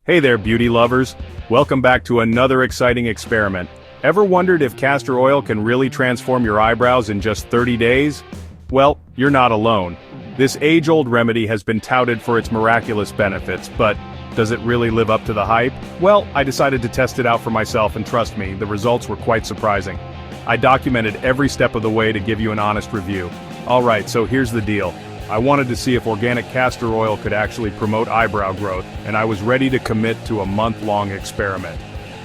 Hey there, beauty lovers. Welcome back to another exciting experiment. Ever wondered if castor oil can really transform your eyebrows in just 30 days? Well, you're not alone. This age-old remedy has been touted for its miraculous benefits, but does it really live up to the hype? Well, I decided to test it out for myself, and trust me, the results were quite surprising. I documented every step of the way to give you an honest review. Alright, so here's the deal. I wanted to see if organic castor oil could actually promote eyebrow growth, and I was ready to commit to a month-long experiment.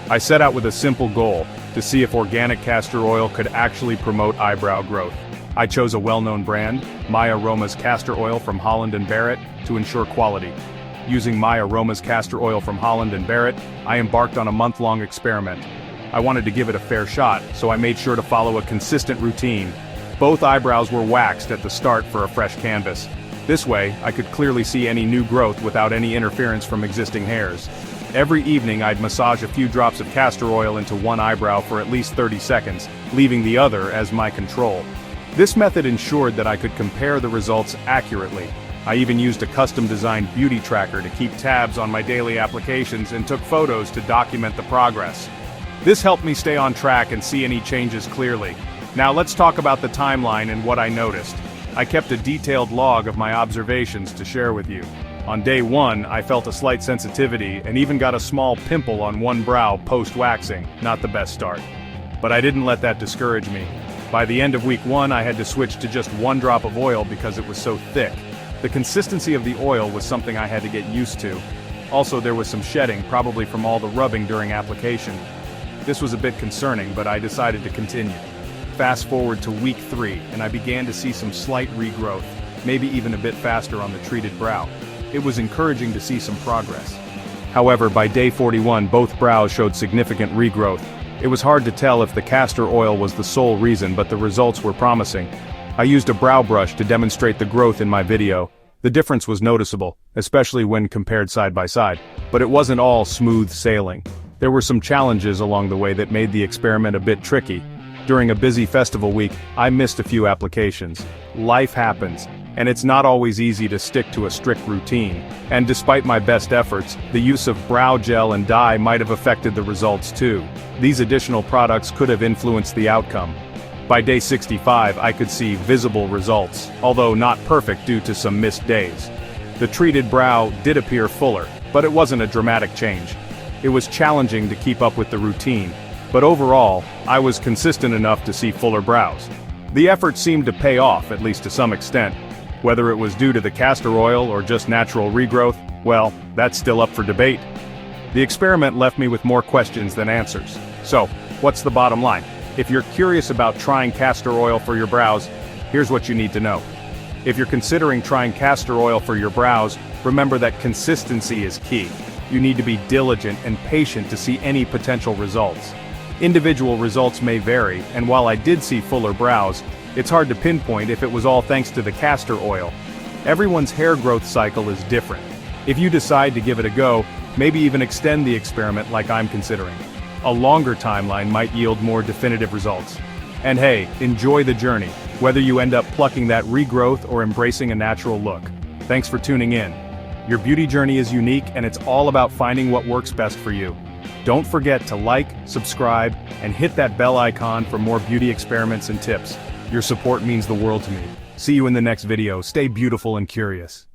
I set out with a simple goal, to see if organic castor oil could actually promote eyebrow growth. I chose a well-known brand, My Aroma's Castor Oil from Holland & Barrett, to ensure quality. Using My Aroma's Castor Oil from Holland & Barrett, I embarked on a month-long experiment. I wanted to give it a fair shot, so I made sure to follow a consistent routine. Both eyebrows were waxed at the start for a fresh canvas. This way, I could clearly see any new growth without any interference from existing hairs. Every evening I'd massage a few drops of castor oil into one eyebrow for at least 30 seconds, leaving the other as my control. This method ensured that I could compare the results accurately. I even used a custom-designed beauty tracker to keep tabs on my daily applications and took photos to document the progress. This helped me stay on track and see any changes clearly. Now let's talk about the timeline and what I noticed. I kept a detailed log of my observations to share with you. On day 1, I felt a slight sensitivity and even got a small pimple on one brow post-waxing, not the best start. But I didn't let that discourage me. By the end of week 1, I had to switch to just one drop of oil because it was so thick. The consistency of the oil was something I had to get used to. Also, there was some shedding, probably from all the rubbing during application. This was a bit concerning, but I decided to continue. Fast forward to week 3, and I began to see some slight regrowth, maybe even a bit faster on the treated brow. It was encouraging to see some progress. However, by day 41, both brows showed significant regrowth. It was hard to tell if the castor oil was the sole reason, but the results were promising. I used a brow brush to demonstrate the growth in my video. The difference was noticeable, especially when compared side by side, but it wasn't all smooth sailing. There were some challenges along the way that made the experiment a bit tricky. During a busy festival week, I missed a few applications. Life happens, and it's not always easy to stick to a strict routine. And despite my best efforts, the use of brow gel and dye might have affected the results too. These additional products could have influenced the outcome. By day 65, I could see visible results, although not perfect due to some missed days. The treated brow did appear fuller, but it wasn't a dramatic change. It was challenging to keep up with the routine. But overall, I was consistent enough to see fuller brows. The effort seemed to pay off, at least to some extent. Whether it was due to the castor oil or just natural regrowth, well, that's still up for debate. The experiment left me with more questions than answers. So, what's the bottom line? If you're curious about trying castor oil for your brows, here's what you need to know. If you're considering trying castor oil for your brows, remember that consistency is key. You need to be diligent and patient to see any potential results. Individual results may vary, and while I did see fuller brows, it's hard to pinpoint if it was all thanks to the castor oil. Everyone's hair growth cycle is different. If you decide to give it a go, maybe even extend the experiment like I'm considering. A longer timeline might yield more definitive results. And hey, enjoy the journey, whether you end up plucking that regrowth or embracing a natural look. Thanks for tuning in. Your beauty journey is unique, and it's all about finding what works best for you. Don't forget to like, subscribe, and hit that bell icon for more beauty experiments and tips. Your support means the world to me. See you in the next video. Stay beautiful and curious.